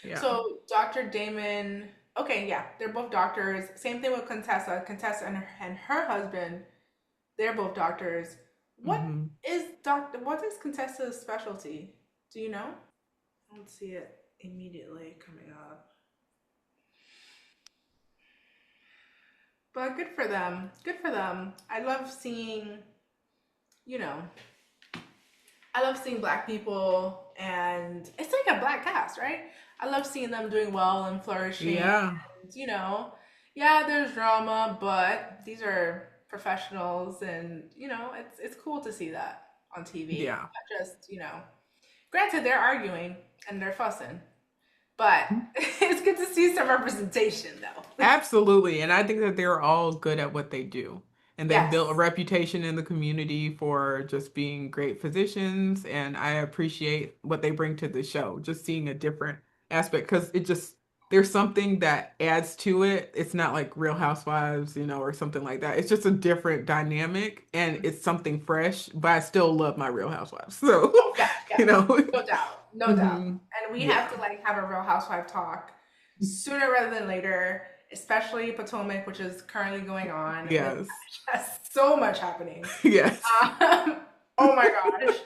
yeah. So Dr. Damon, okay, yeah, they're both doctors. Same thing with Contessa. Contessa and her husband, they're both doctors. What Hmm. what is Contessa's specialty? Do you know? I don't see it immediately coming up. But good for them. Good for them. You know, I love seeing black people and it's like a black cast, right? I love seeing them doing well and flourishing. Yeah. And, yeah, there's drama, but these are professionals and, it's cool to see that on TV. Yeah. Not just, granted they're arguing and they're fussing, but it's good to see some representation though. Absolutely. And I think that they're all good at what they do. And they've built a Yes. reputation in the community for just being great physicians. And I appreciate what they bring to the show, just seeing a different aspect because there's something that adds to it. It's not like Real Housewives, or something like that. It's just a different dynamic and it's something fresh, but I still love my Real Housewives. So, Oh yeah, yeah. you know, No doubt. No doubt. hmm And we have yeah. to like have a Real Housewife talk sooner rather than later, especially Potomac, which is currently going on with Yes. just so much happening. Yes. Um, oh my gosh.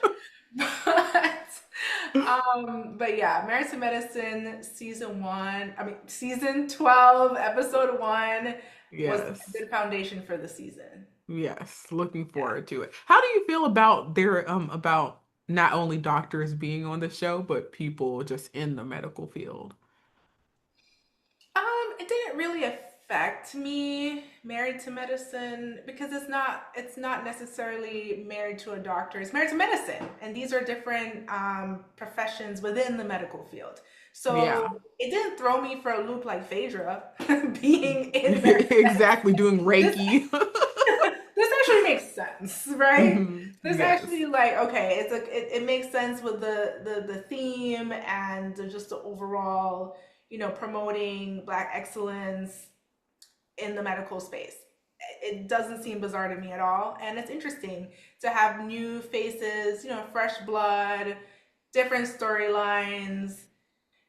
But yeah, Married to Medicine season 12, episode 1 was a Yes. good foundation for the season. Yes, looking Yeah. forward to it. How do you feel about about not only doctors being on the show, but people just in the medical field? It didn't really affect me, Married to Medicine, because it's not necessarily married to a doctor. It's married to medicine, and these are different professions within the medical field. So Yeah. it didn't throw me for a loop like Phaedra being in Married to Exactly, doing Medicine. Reiki. This actually makes sense, right? This Yes. actually like okay, it makes sense with the theme and just the overall, promoting black excellence in the medical space. It doesn't seem bizarre to me at all, and it's interesting to have new faces, fresh blood, different storylines.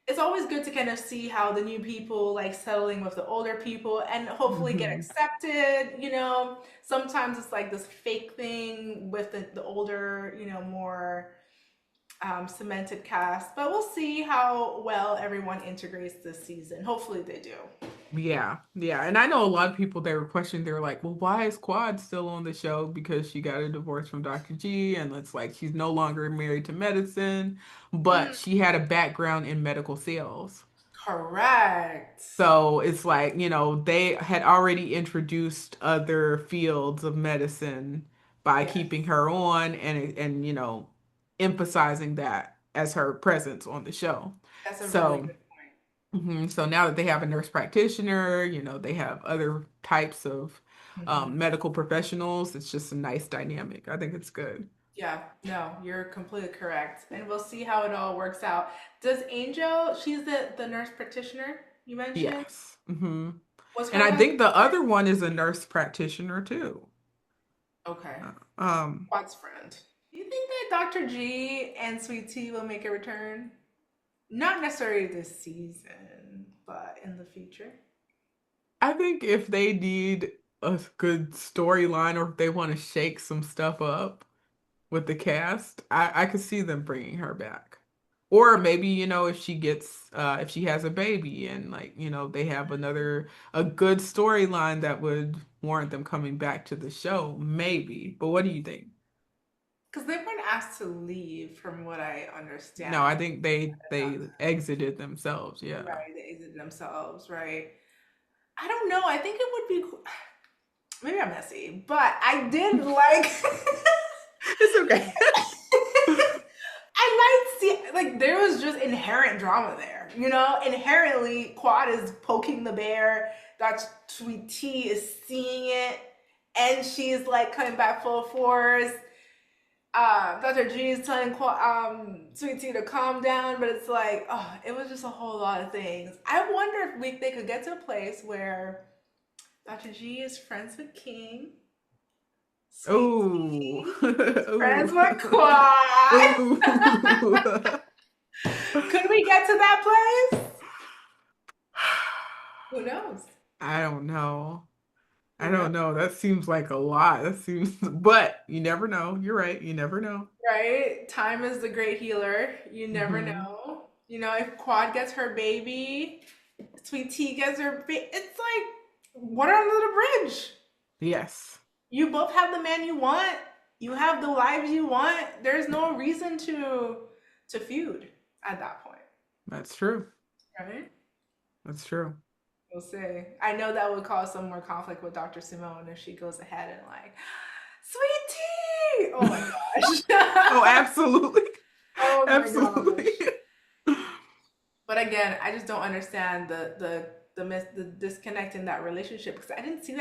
It's always good to kind of see how the new people like settling with the older people and hopefully get Hmm. accepted. Sometimes it's like this fake thing with the older, more cemented cast, but we'll see how well everyone integrates this season. Hopefully they do. Yeah, yeah. And I know a lot of people they were questioning, they were like, well, why is Quad still on the show? Because she got a divorce from Dr. G, and it's like she's no longer married to medicine, but Mm, she had a background in medical sales. correct. So it's like, they had already introduced other fields of medicine by Yes, keeping her on and emphasizing that as her presence on the show. that's a really So, good point. so now that they have a nurse practitioner, they have other types of Mhm. medical professionals. It's just a nice dynamic. I think it's good. Yeah, no, you're completely correct. And we'll see how it all works out. Does Angel, she's the nurse practitioner you mentioned, Yes. was And her I husband think the there? other one is a nurse practitioner too. Okay. Um, Quad's friend. Do you think that Dr. G and Sweet Tea will make a return? Not necessarily this season, but in the future. I think if they need a good storyline or if they want to shake some stuff up with the cast, I could see them bringing her back. Or maybe, if she gets if she has a baby and like, they have a good storyline that would warrant them coming back to the show, maybe. But what do you think? Because they weren't asked to leave, from what I No, understand. I think they exited themselves. Yeah. Right, they exited themselves, right? I don't know. I think it would be maybe I'm messy, but I did like It's okay. I liked see like there was just inherent drama there. Inherently Quad is poking the bear, that Sweet Tea is seeing it, and she's like coming back full force. Dr. G is telling Sweet Tea to calm down, but it's like, oh, it was just a whole lot of things. I wonder if they could get to a place where Dr. G is friends with King, Sweet Oh. Tea is friends Oh. with Quad. Oh. Could we get to that place? Who knows? I don't know. I Who knows? don't know. That seems like a lot. That seems, but you never know. You're right. You never know. Right? Time is the great healer. You never Hmm. know. If Quad gets her baby, Sweet Tea gets her baby, it's like water under the bridge. Yes, You both have the man you want. You have the lives you want. There's no reason to feud at that point, that's true. right? That's true. We'll see. I know that would cause some more conflict with Dr. Simone if she goes ahead and like, Sweet Tea! Oh my Oh, gosh. absolutely. Oh my Absolutely. gosh. But again, I just don't understand the disconnect in that relationship, because I didn't see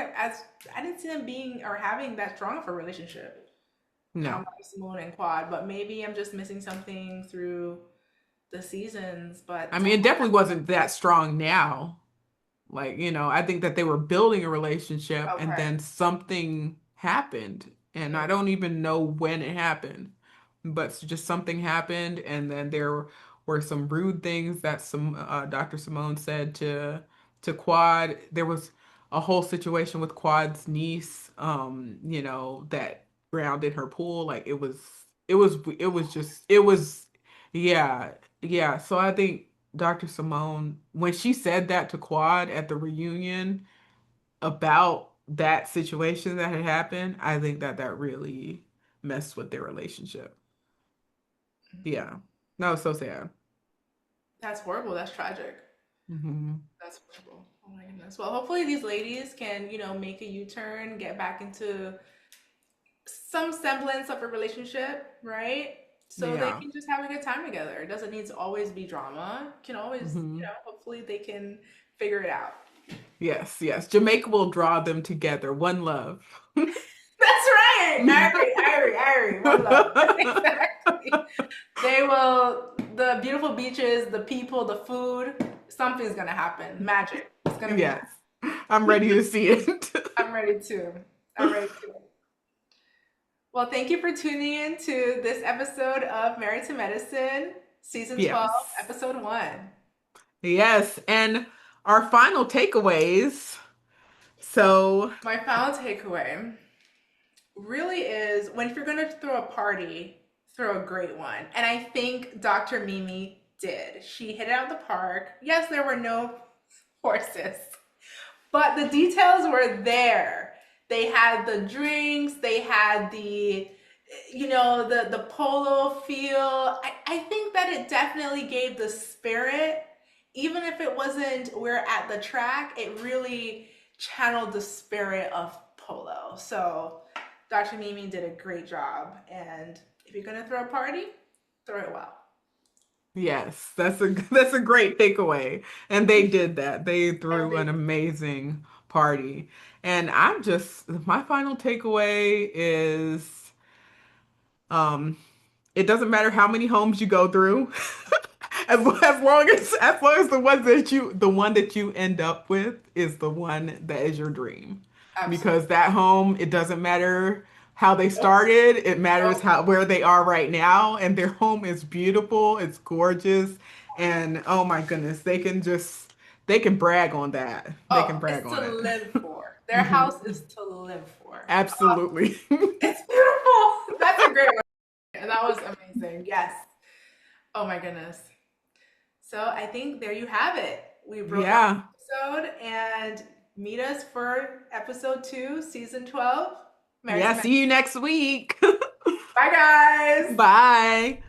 them being or having that strong of a relationship. No. Simone and Quad, but maybe I'm just missing something through the seasons. I But mean, it definitely wasn't that strong now. Like, I think that they were building a relationship and okay. then something happened. And I don't even know when it happened, but just something happened. And then there were some rude things that Dr. Simone said to Quad. There was a whole situation with Quad's niece, that drowned in her pool. Like it was, yeah, yeah. So I think Dr. Simone, when she said that to Quad at the reunion about that situation that had happened, I think that that really messed with their relationship. Yeah. That was so sad. That's horrible. That's tragic. Hmm. That's horrible. Oh my goodness. Well, hopefully these ladies can, make a U-turn, get back into some semblance of a relationship, right? So they Yeah. can just have a good time together. It doesn't need to always be drama. It can always, Hmm. hopefully they can figure it out. Yes, yes. Jamaica will draw them together. One love. That's right. I agree. I agree. I agree. One love. Exactly. They will, the beautiful beaches, the people, the food, something's gonna happen. Magic. It's gonna be Yes. I'm ready to see it. I'm ready too. I'm ready too. Well, thank you for tuning in to this episode of Married to Medicine, Season 12, Yes. Episode 1. Yes. And our final takeaways. So, My final takeaway really is, when if you're going to throw a party, throw a great one. And I think Dr. Mimi did. She hit it out of the park. Yes, there were no horses, but the details were there. They had the drinks, they had the polo feel. I think that it definitely gave the spirit. Even if it wasn't we're at the track, it really channeled the spirit of polo. So Dr. Mimi did a great job. And if you're gonna throw a party, throw it well. yes, that's a great takeaway. And they did that. They And threw they an amazing party. And my final takeaway is um it doesn't matter how many homes you go through. As long as the one that you end up with is the one that is your dream. absolutely. Because that home, it doesn't matter how they Nope. started, it matters Nope. how where they are right now, and their home is beautiful, it's gorgeous, and oh my goodness, They can brag on that. They can Oh, brag it's on to it. live for. Their Mhm. house is to live for. Absolutely. It's beautiful. That's a great one. And that was amazing. Yes. Oh my goodness. So I think there you have it. We broke down Yeah. the episode and meet us for episode 2, season 12. Married Yeah. to Men. See you next week. Bye, guys. Bye.